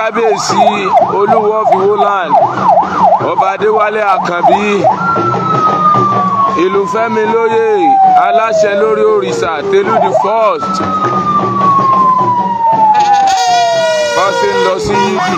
kábíyèsí olúwo of Ìwó land ọba adéwálé àkànbí ìlú fẹ́mi lóyè aláṣẹ lórí òrìṣà telu the first bá ṣe ń lọ sí yídì.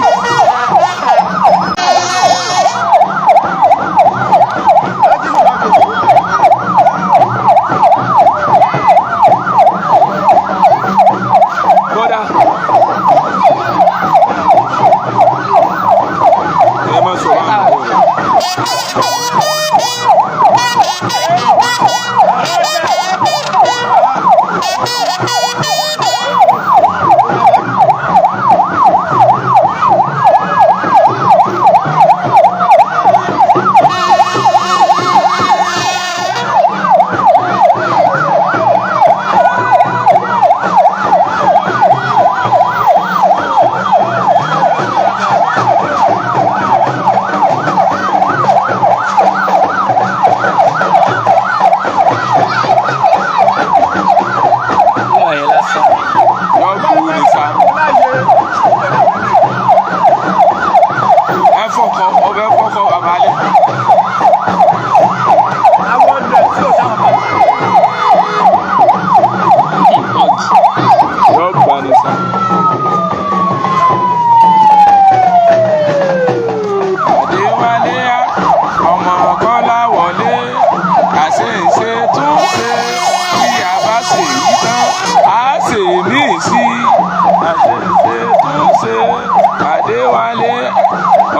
Adéwálé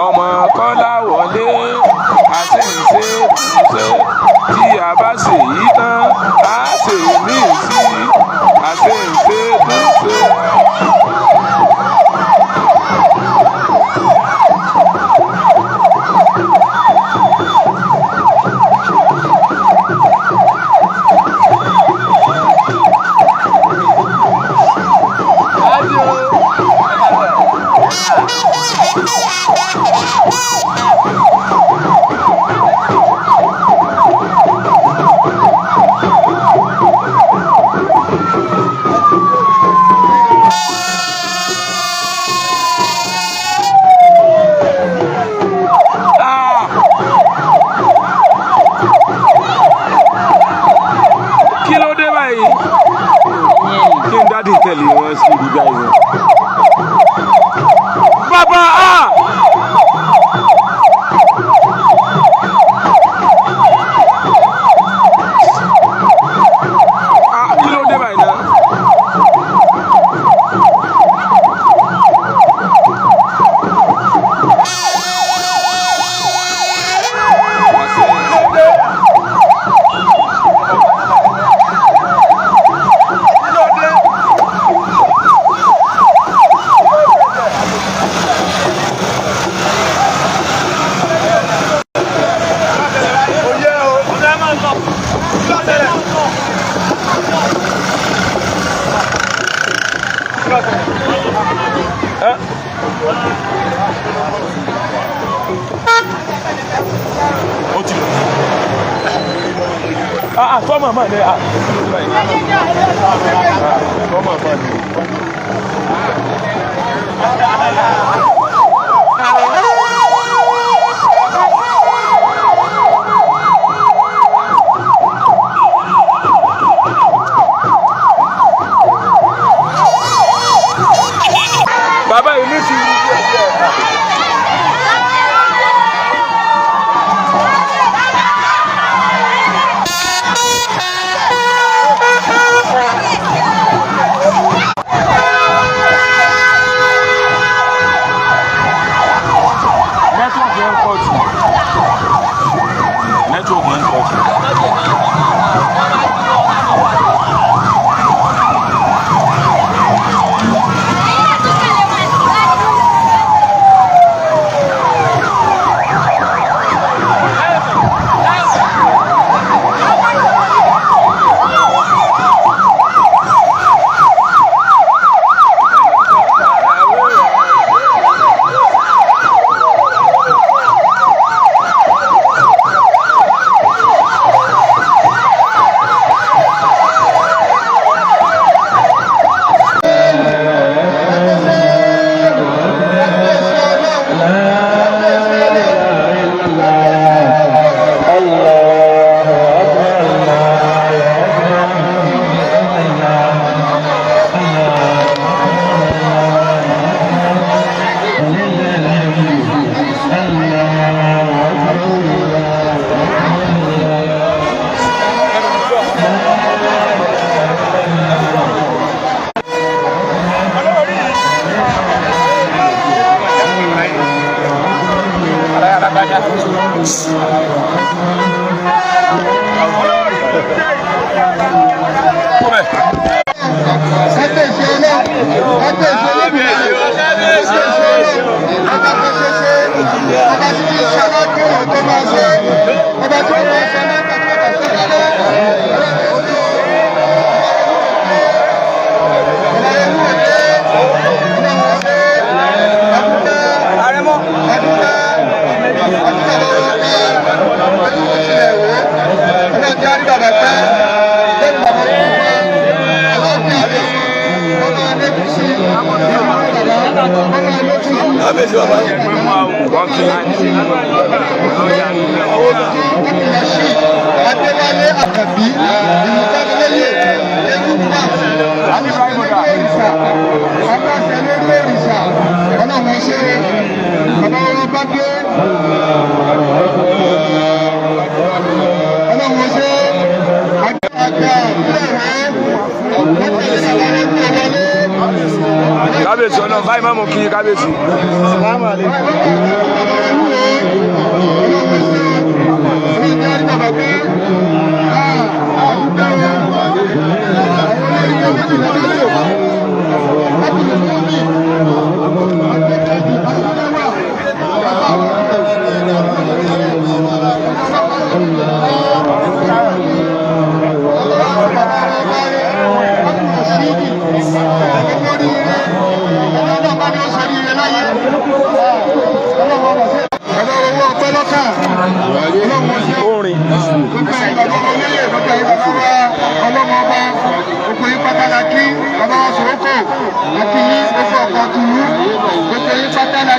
ọmọ Kọ́láwọlé àṣẹ̀ṣe túnṣe tí a bá ṣe yí tán á ṣe mí sí àṣẹ̀ṣe túnṣe. Tẹ̀lé wọn sí ibi báyìí. Bàbá kí ló dé báyìí náà? Toma mano, toma mano. Baba, you need to Kábíyèsí ọ̀nà báyìí máa mú kí kábíyèsí.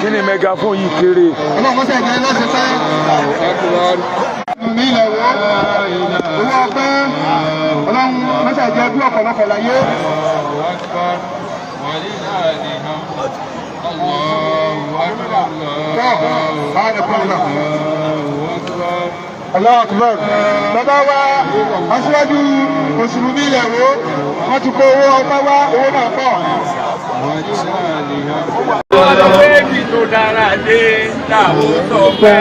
Kí ni megaphone yìí kéré? Ní ilẹ̀ wo, owó ọpẹ́ ọlọ́run mẹ́sàájú ọdún ọ̀pọ̀lọpọ̀ láyé. Allahu Akbar. Bàbá wa aṣíwájú Mùsùlùmí ilẹ̀ wo, wọ́n ti kó owó ọpẹ́ wá, owó náà pọ̀. Ibi tó dára dé làwọn sọ pé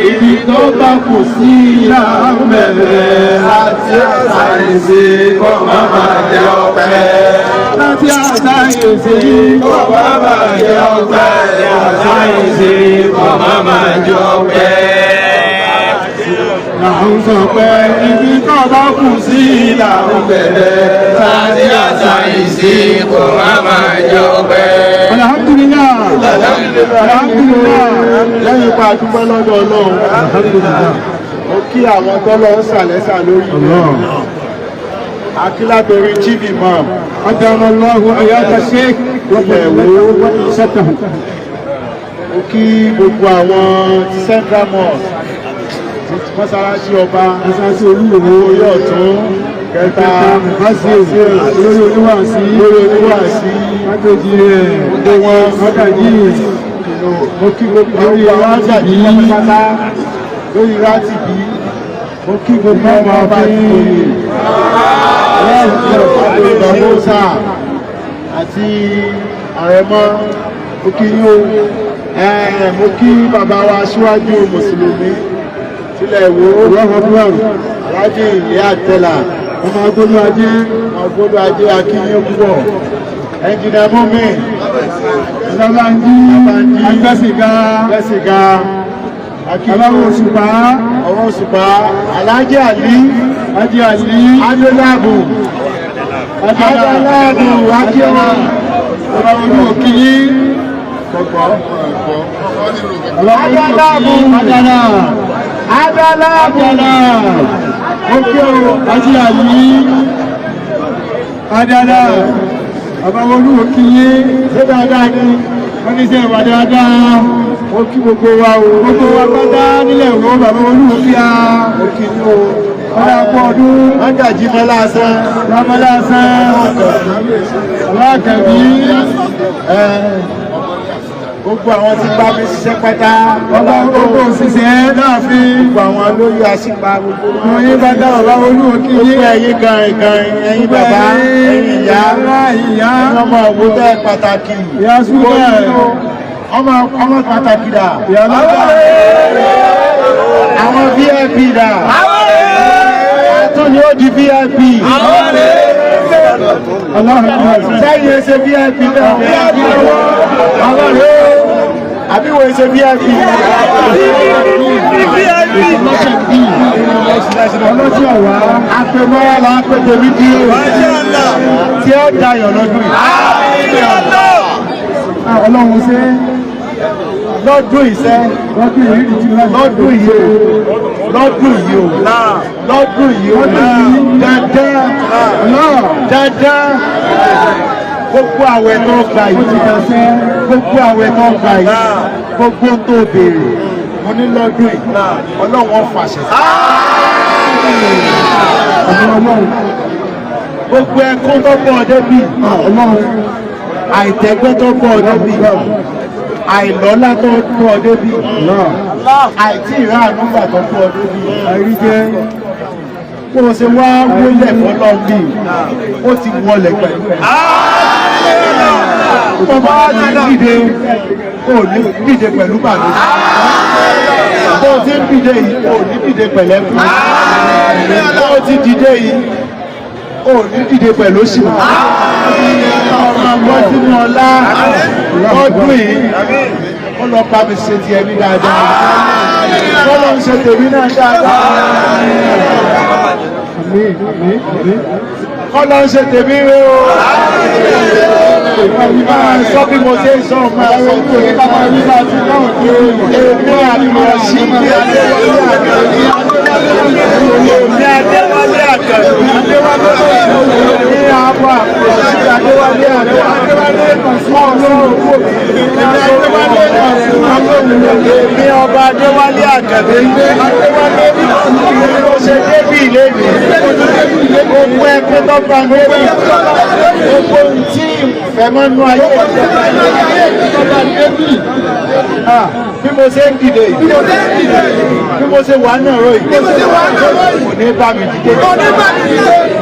ibi tó bá kù sí làwọn bẹ̀rẹ̀ láti àṣàyèsí kó má máa jẹ ọpẹ́. Láti àṣàyèsí kó má máa jẹ ọpẹ́. Àṣàyèsí kó má máa jẹ ọpẹ́. Làwọn sọ pé ibi tó bá kù sí làwọn bẹ̀rẹ̀ láti àṣàyèsí kó má máa jẹ ọpẹ́. Alhamdulillah. Alhamdulillah. Lẹ́yìn ipa àdúgbò lọ́dọ̀ Ọlọ́run. Alhamdulillah. Ó kí àwọn tọ́lọ́ ń sàlẹ́sà lórí ilẹ̀. Akílátorí Chief Imam. Adama Allahu ayata Sheikh. Ilẹ̀ wo sẹ́tàn. Ó kí gbogbo àwọn Central Mosque. Mọ́sálásí ọba. Mọ́sálásí olúwo orí ọ̀tún. Kẹta lórí oníwàásí. Lórí oníwàásí. Májèjì rẹ̀. Gbogbo wọn. Májèjì. Mo kí gbogbo lórí rátìbí pátá. Lórí rátìbí. Mo kí gbogbo ọmọ ọba ìkòyè. Ìdàgbòsà àti àrẹ̀mọ. Mo kí yóò. Mo kí bàbá wa aṣíwájú Mùsùlùmí. Sílẹ̀ wo. Aláàjì ìyá àtẹ́là. Ọmọ agbódó ajé. Ọmọ agbódó ajé akínyé púpọ̀. Ẹnjìnà mọ́mí. Ọlọ́bànjí. Agbẹ́sìgá. Agbẹ́sìgá. Ọlọ́wọ́ òṣùpá. Ọwọ́ òṣùpá. Aláàjì Àlí. Aláàjì Àlí. Adéláàbù. Adéláàbù. Akíwá. Ọlọ́wọ́ olúwòkìyí. Adéláàbù. Adéláàbù. Ókè o, Ají Àlí. Adéláàbù. Àbáwọn olúwòkìyí. Ṣé dáadáa ni? Wọ́n ní sẹ́ ìwà dáadáa. Ó kí gbogbo wa o. Gbogbo wa pátá nílẹ̀ ìwọ bàbá olúwòkìyà. Ó kí ní o. Ọlá pọ̀ ọdún. Mágàjí Mọ́lásán. Mọ́lásán. Alákàbí. Gbogbo àwọn tí bá mi ṣiṣẹ́ pátá. Ọba gbogbo òṣìṣẹ́ náà fi. Gbogbo àwọn olóyè àṣìpa gbogbo. Wọ́n yín bá dá bàbá olúwòkìyí. Gbogbo ẹ̀yin gan-an, ẹ̀yin bàbá, ẹ̀yin ìyá. Ìyá. Ọmọ òwúdẹ́ pàtàkì. Ìyá súnmọ́ ọmọ pàtàkì dà. Ìyá lọ́wọ́. àwọn VIP dà. Tún ni ó di VIP. Sẹ́yìn ẹsẹ̀ VIP náà. Àwọn rẹ̀ àbí wo ẹsẹ̀ VIP. Ọlọ́tí ọ̀wá apẹ̀mọ́ra la pẹ̀tẹ̀ mi di tí ó dayọ̀ lọ́dún yìí. Ọlọ́run ṣe lọ́dún ìṣẹ́ lọ́dún yìí o lọ́dún yìí o dáadáa gbogbo àwẹ̀ tó gbà yìí gbogbo àwẹ̀ tó gbà yìí gbogbo tó béèrè mo ní lọ́dún yìí Ọlọ́run fàṣẹ. Gbogbo ẹkún tó bọ̀ ọdẹ bí àìtẹ́gbẹ́ tó bọ̀ ọdẹ bí àìlọ́lá tó bọ̀ ọdẹ bí àìtí ìráàánú gbà tó bọ̀ ọdẹ bí àìrí jẹ́ kó o ṣe wá wólẹ̀ fọlọ́ bí ó ti wọlẹ̀ pẹ̀lú ẹ̀. Bàbá ti dìde kò ní dìde pẹ̀lú bàbá. Bó o ti ń dìde yìí kò ní dìde pẹ̀lẹ́ fún. Bó o ti dìde yìí kò ní dìde pẹ̀lú òṣì. Ọmọ ọgbọ́n sínú ọlá lọ́dún yìí ó lọ bá mi ṣe ti ẹni dáadáa. Ó lọ ń ṣe tèmi náà dáadáa. Ó lọ ń ṣe tèmi rẹ o. Máa sọ bí mo ṣe ń sọ máa sọ pé ká máa rí bá ti náà dé èmi àmọ̀ sí ní Adéwálé Àkànbí ní àbọ̀ àpòsí Adéwálé èmi ọba Adéwálé Àkànbí mo ṣe débì ìlébi gbogbo ẹgbẹ́ tó bá débì gbogbo tí fẹ̀mọ́nú ayé bí mo ṣe ń dìde bí mo ṣe wà náà rọ yìí kò ní bá mi dìde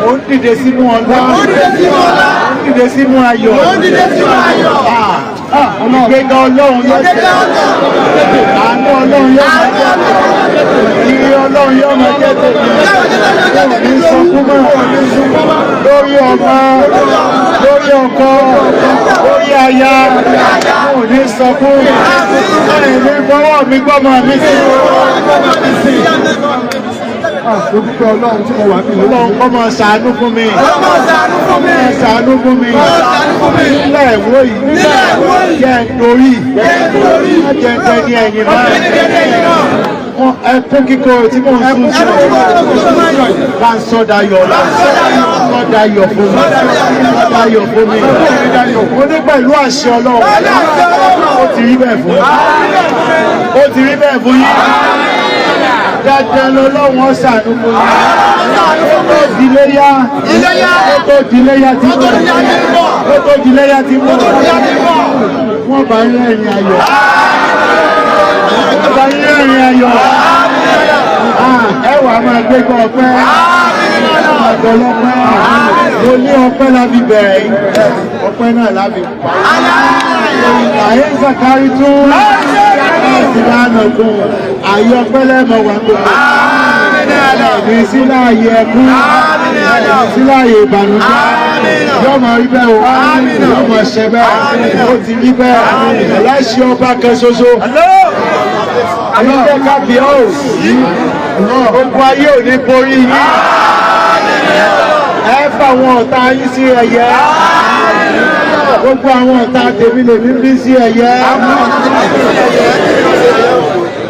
mo ń dìde sínú ọlá mo ń dìde sínú ayọ̀ ìgbéga Ọlọ́run yóò jẹ́ àánú Ọlọ́run yóò máa jẹ́ ìrì Ọlọ́run yóò máa jẹ́ tèmi ní sunkún mọ́ lórí ọmọ lórí ọkọ lórí aya mo ní sunkún ẹ̀mí fọwọ́ mi gbọ́mọ mi sí. Olùkọ́ Ọlọ́run tí mo wà ní Ọlọ́run kọ́ máa ṣàánú fún mi. Ṣàánú fún mi. Nílẹ̀ ìwó yìí. Jẹ́ nítorí. Jẹ́ nítorí ní ẹ̀yìn máa. Ẹkún kíkọ tí mò ń sún sí ọ̀rọ̀. Bá ń sọ́dà yọ̀. Sọ́dà yọ̀ fún mi. Sọ́dà yọ̀ fún mi. Mo ní pẹ̀lú àṣẹ Ọlọ́run. Ó ti rí bẹ́ẹ̀ fún mi. Ó ti rí bẹ́ẹ̀ fún yín. Dáadáa lọ́lọ́run ọ̀sánú fún mi. Ó tó dìléyà. Ó tó dìléyà tí mọ́. Ó tó dìléyà tí mọ́. Wọ́n bá ń rẹ́rìn ayọ̀. Wọ́n bá ń rẹ́rìn ayọ̀. Ẹwà máa gbé kọ́ ọpẹ́. Àgọ́lọ́pẹ́. Mo ní ọpẹ́ lábí bẹ̀rẹ̀ yìí. Ọpẹ́ náà lábí pa. Àyè ń sàkárí tún. Ìlànà fún ayé ọpẹ́ lẹ́mọ̀ wà gbogbo. Ní sílá ayé ẹkún, sílá ayé ìbànújẹ́. Yọ́ máa rí bẹ́ẹ̀ o, yọ́ máa ṣẹ bẹ́ẹ̀, ó ti rí bẹ́ẹ̀. Ẹlẹ́ṣin ọba kan ṣoṣo. Àyíkẹ́ kábíọ́ ò sí. Gbogbo ayé ò ní borí yín. Ẹ fà wọn ọ̀tá yín sí ẹ̀yẹ. Gbogbo àwọn ọ̀tá tèmi lè ní bí sí ẹ̀yẹ.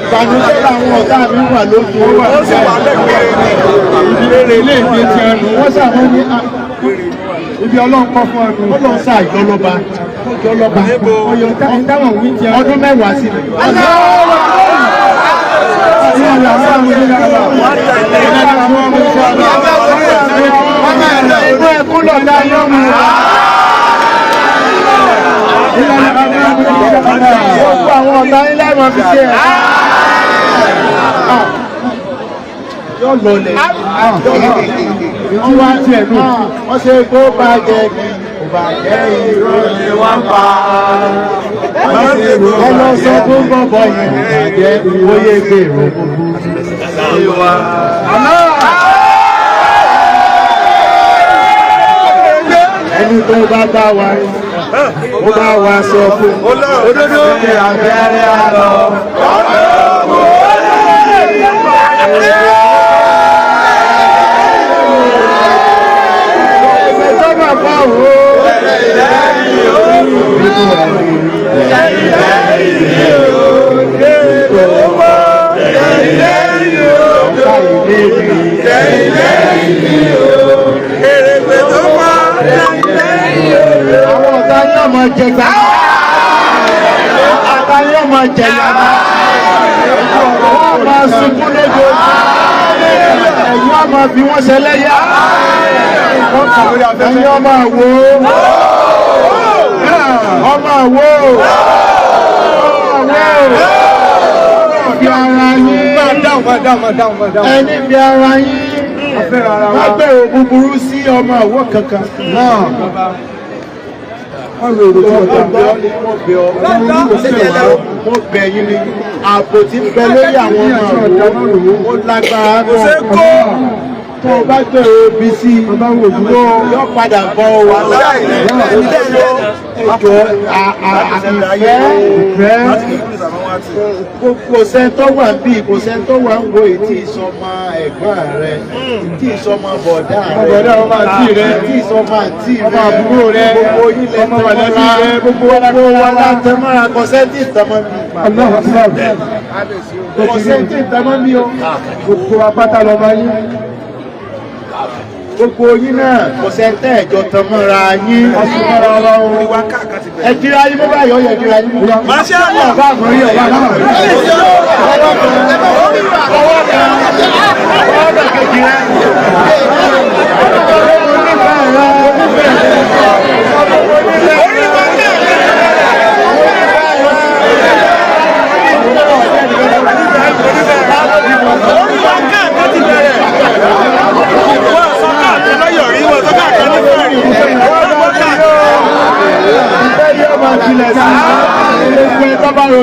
Ìbànújẹ́ làwọn ọ̀tá mi wà lójú. Ó sì wà lẹ́gbẹ̀ẹ́ ìbílẹ̀ ilé ìgbé ti ẹnu. Wọ́n sàmọ́ ní ibi Ọlọ́run kọ́ fún ẹnu. Ọlọ́run sá ìjọlọ́ba. Ọdún mẹ́wàá sí ni. Inú ẹkún lọ́dá yọ́ mi. Gbogbo àwọn ọ̀tá ilé ẹ̀mọ̀ fi ṣe ẹ̀. Yọ́ lọlẹ̀. Wọ́n wá tí ẹ̀nù. Wọ́n ṣe kó bá jẹ́ kí kò bá jẹ́ ìró ni wọ́n pa. Ẹ lọ sọ fún bọ́bọ̀ yìí, jẹ́ oyè gbèrò gbogbo. wa. Ẹni tó bá wa ó bá wa sọ fún Òdodo ní abẹ́rẹ́ àlọ́. Ìjọba bá wo àwọn ọ̀gá yóò máa jẹ gbà àgbà yóò máa jẹ yàrá wọ́n máa sunkún lójú ẹ̀yìn ọmọ bí wọ́n ṣe lẹ́yà ẹ̀yìn ọmọ àwò fi ara yín ẹni fi ara yín wọ́n gbèrò búburú sí ọmọ àwò kankan náà. Wọ́n bẹ̀ yín ni ààbò tí ń bẹ lórí àwọn ọmọ ó lágbára náà. Tó o bá gbèrò bí sí yóò padà bọ́ wa ẹjọ́ kò sẹ́ńtọ́ wà bí kò sẹ́ńtọ́ wà ń wo ètí ìsọmọ ẹ̀gbọ́n rẹ̀ tí ìsọmọ bọ̀dá rẹ̀ tí ìsọmọ àti rẹ̀ àbúrò rẹ̀ gbogbo ilẹ̀ tẹ̀mọ́ra gbogbo wa látẹ̀mọ́ra kò sẹ́ńtì ìtàmọ́ mi kò sẹ́ńtì ìtàmọ́ mi o gbogbo apáta lọ bá yín gbogbo yín náà kò sẹ́ńtẹ̀ ẹ̀jọ̀ tán mọ́ra yín ẹ̀dìrà yín mú báyìí ọ̀yẹ̀ ẹ̀dìrà yín mú báyìí. Máa ṣe àmọ́ ọ̀bá àmọ́rí ọ̀bá náà. Ọwọ́ kan kejì rẹ̀.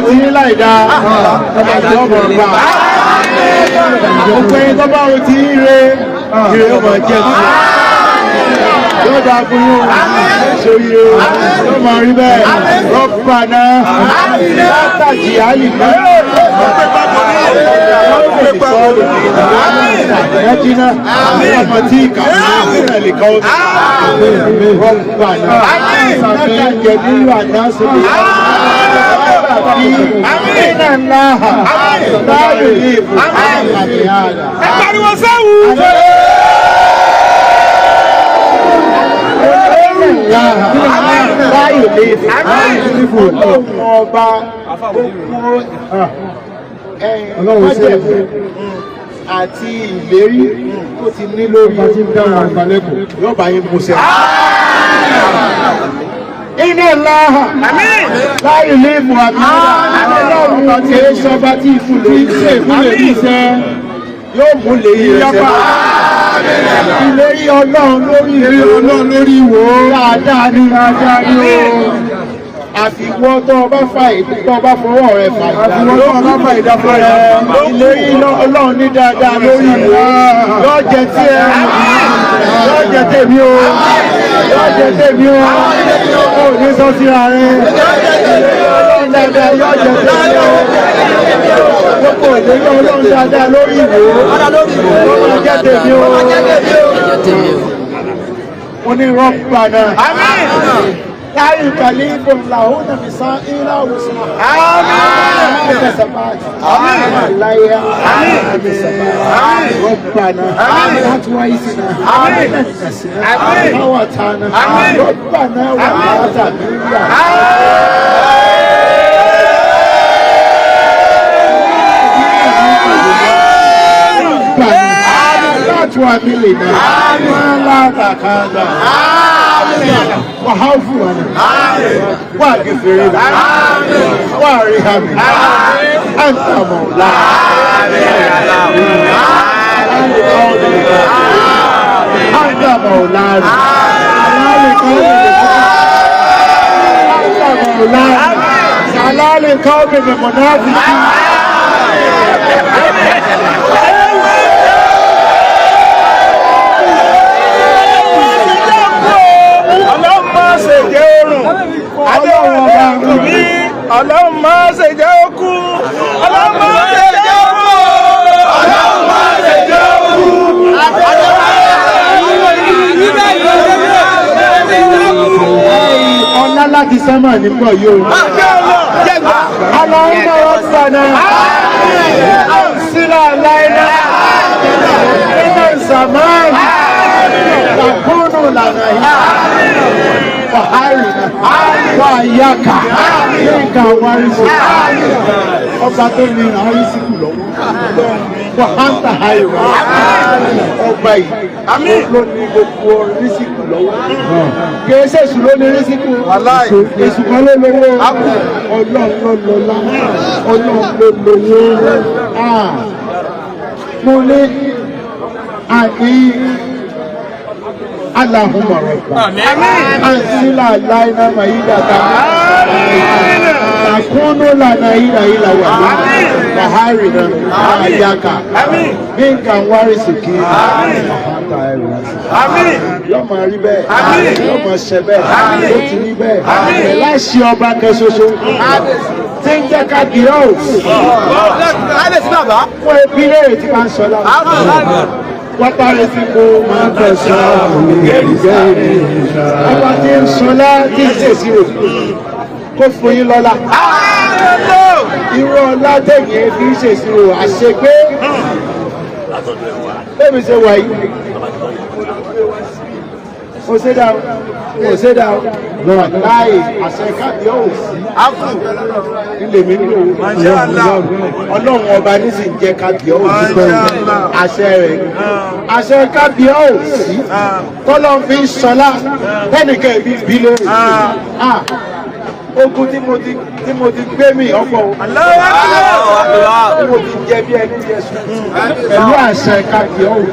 Ti ní láìdá ọmọ ọmọ ọgbà òpin tó bá o ti ire ire ọmọ jẹ́ sí yóò dá fún yóò ṣoríire yóò máa rí bẹ́ẹ̀ rọ́pà náà látàjì àyíká Ẹjìnà ọmọ tí ìkàwé lè kọ́ rọ́pà náà látàjì nínú àdá sórí Iná ńlá láàyò ní ìbò àmì àdá. Ẹ pariwo sáwù. Láàyò ní ìbò ọlọ́run ọba májẹ̀mú àti ìlérí tó ti ní lórí yóò bá yín mú sẹ́. Iná láha láì lè mú àmì ọlọ́run àti ẹ̀ṣọ́ba tí ìfún lè ṣe ìfúnlẹ̀ ní iṣẹ́ yóò mú lè yíyọ́pá ìlérí ọlọ́run lórí ìwò dáadáa ní o àfiwọ́ tó ọba fa ìdíkọ́ ọba fọwọ́ rẹ̀ fà ìdáfọ́ rẹ̀ ìlérí ọlọ́run ní dáadáa lórí ìwò yóò jẹ tí ẹ yóò jẹ tèmi o yóò jẹ tèmi o ó ní sọ síra rẹ̀ ọlọ́run dáadáa yóò jẹ tèmi o gbogbo ìlérí ọlọ́run dáadáa lórí ìwò yóò jẹ tèmi o onírọ́pàá náà. لا يكلف اللهون مسائل وسمع آمين بسمات آمين لا يا آمين بسمات ربنا لا تويسنا آمين آمين واتانا ربنا ولا تبينا وعملنا ما لا تكاد وحافظنا واغفرنا وارحمنا أنت مولانا أنت مولانا أنت مولانا على القوم المنافقين rọrùn adéwọlé àkùnbí ọlọ́run máa ṣe jẹ́ òkú ọlọ́run máa ṣe jẹ́ òkú ọlọ́run máa ṣe jẹ́ òkú ọlá láti sánmà nípò yóò ọlọ́run náà wọ́n sànà sílẹ̀ láìlá nínú ìsàmán àkóónù lànà yìí wàhálì wàyàkà nǹkan wárísì ọba tó ní àrísì kù lọ́wọ́ wàhántà àìwá ọba yìí ló ní gbogbo rísìkù lọ́wọ́ kèéṣe èṣù ló ní rísìkù èṣù kan ló lówó ọlọ́run ló lọ́lá ọlọ́run ló lówó mo ní àní Allahumma rabba ansila laina maidata takunu lana ila waharina ayaka minka warisiki yóò máa rí bẹ́ẹ̀ yóò máa ṣe bẹ́ẹ̀ ó ti rí bẹ́ẹ̀ láìsí ọba kan ṣoṣo tí ń jẹ́ ká di ọ́ fún ebi léèrè tí máa ń sọ lára wátàrí tí kò máa tẹ̀sán gẹ̀rìgẹ̀rì ọba tí ń sọlá tí ń tẹ̀sí rò kó fún yín lọ́lá irú ọlá tẹ̀yìn fi ń ṣèṣirò àṣegbé bẹ́ẹ̀ ṣe wà yìí ó ṣe dá láì àṣẹ káàdì ọ̀hún ákù ilé mi ní ọlọ́run ọba nísìn jẹ́ káàdì ọ̀hún àṣẹ rẹ̀ àṣẹ káàdì ọ̀hún sí tọ́lọ́ fi ń sọlá tẹ́nìkẹ́ ìbí ìbílẹ̀ ogun tí mo ti gbé mi ọ̀pọ̀ tí mo ti jẹ bí ẹni Jésù pẹ̀lú àṣẹ káàdì ọ̀hún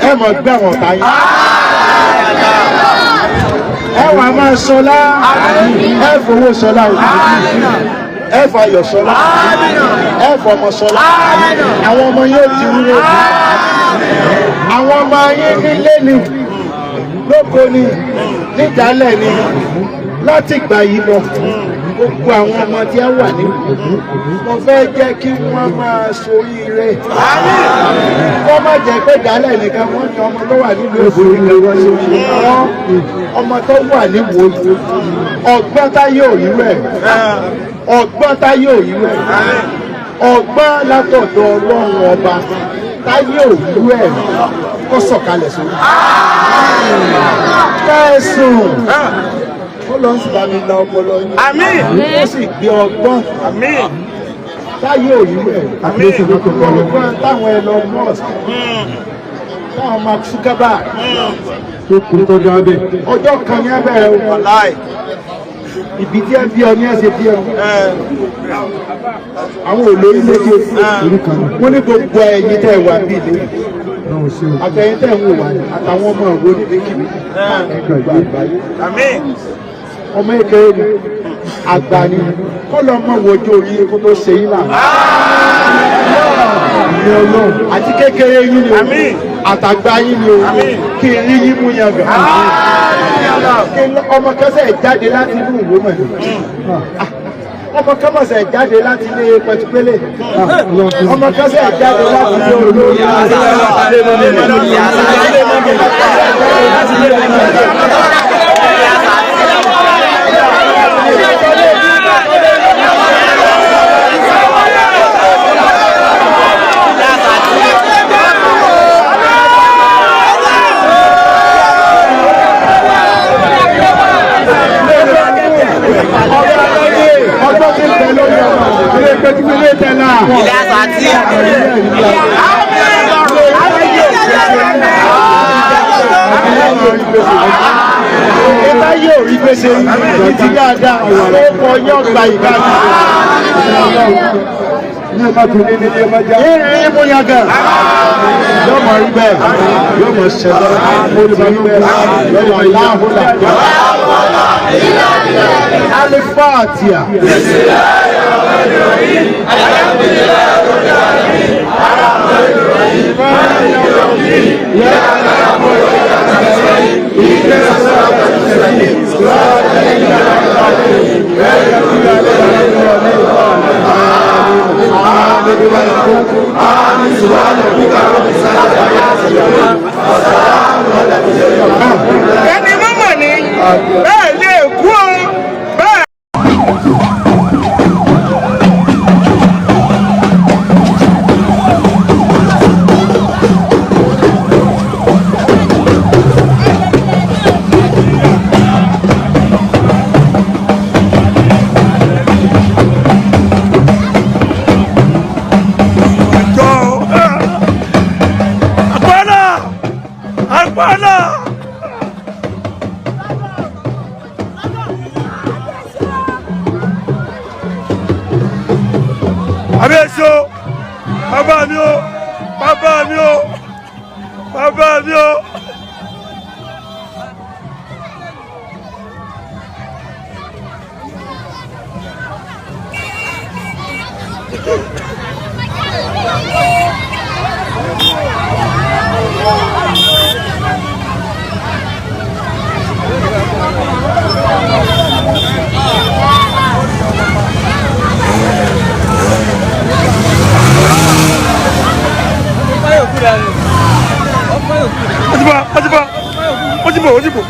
ẹ mọ̀ gbé àwọn ọ̀tá yín ẹ wà máa sọlá ẹ fowó sọlá ẹ fàyọ̀ sọlá ẹ fọmọ sọlá àwọn ọmọ yóò ti wúwo àwọn ọmọ yín nílé ni lóko ni nídàálẹ̀ ni láti gbà yìí lọ gbogbo àwọn ọmọ tí a wà ní mo fẹ́ jẹ́ kí wọ́n máa ṣoríire wọ́n má jẹ́ pé dálẹ̀ nìkan wọ́n ní ọmọ tó wà nílùú èbó ọmọ tó wà níwò ọgbọ́n táyé òyìn rẹ̀ ọgbọ́n táyé òyìn rẹ̀ ọgbọ́n látọ̀dọ̀ ọlọ́run ọba táyé òyìn rẹ̀ kó sọ̀kalẹ̀ sórí kẹ́sùn ó lọ sí bàmí la ọpọlọ yín àmín ó sì gbé ọgbọ́n àmín táyé òyìn rẹ̀ àmín ọgbọ́n táwọn Elon Musk táwọn Mark Zuckerberg tó kú tó dá bẹ́ẹ̀ ọjọ́ kan ní abẹ́rẹ́ òkú láì ibi tí ẹ bí ọ ní ẹsẹ̀ bí ọ àwọn olórí méjì wọ́n ní gbogbo ẹ̀yin tẹ́ wà bí ilé àtẹ̀yìn tẹ́ ń wò wá àtàwọn ọmọ ìwé onídìkìrì ẹgbẹ́ àgbáyé ọmọ ìkéré ni àgbà ni kọ́ lọ mọ̀ wojú orí kó tó ṣe yín láàmú àti kékeré yín ni o àtàgbà yín ni o kí n rí yín mú yan gà kí ọmọ kẹsẹ̀ jáde láti inú ìwé mọ̀ ọmọ kẹsẹ̀ jáde láti ilé pẹtupẹlẹ ọmọ kẹsẹ̀ jáde láti ilé olórí ilé àṣà tí ẹ̀ka yóò rí gbèsè ìtì dáadáa ó kọ yóò gba ìgbà ìrìn mú yàgà yóò mọ̀ rí bẹ́ẹ̀ yóò mọ̀ ṣẹlẹ̀ olùbọ̀ rí bẹ́ẹ̀ yóò mọ̀ láhùlà alifáàtìyà bẹ́ẹ̀ ni èkú o bẹ́ẹ̀. Abeso, bàbá mi o, bàbá mi o, bàbá mi o. Ojibo.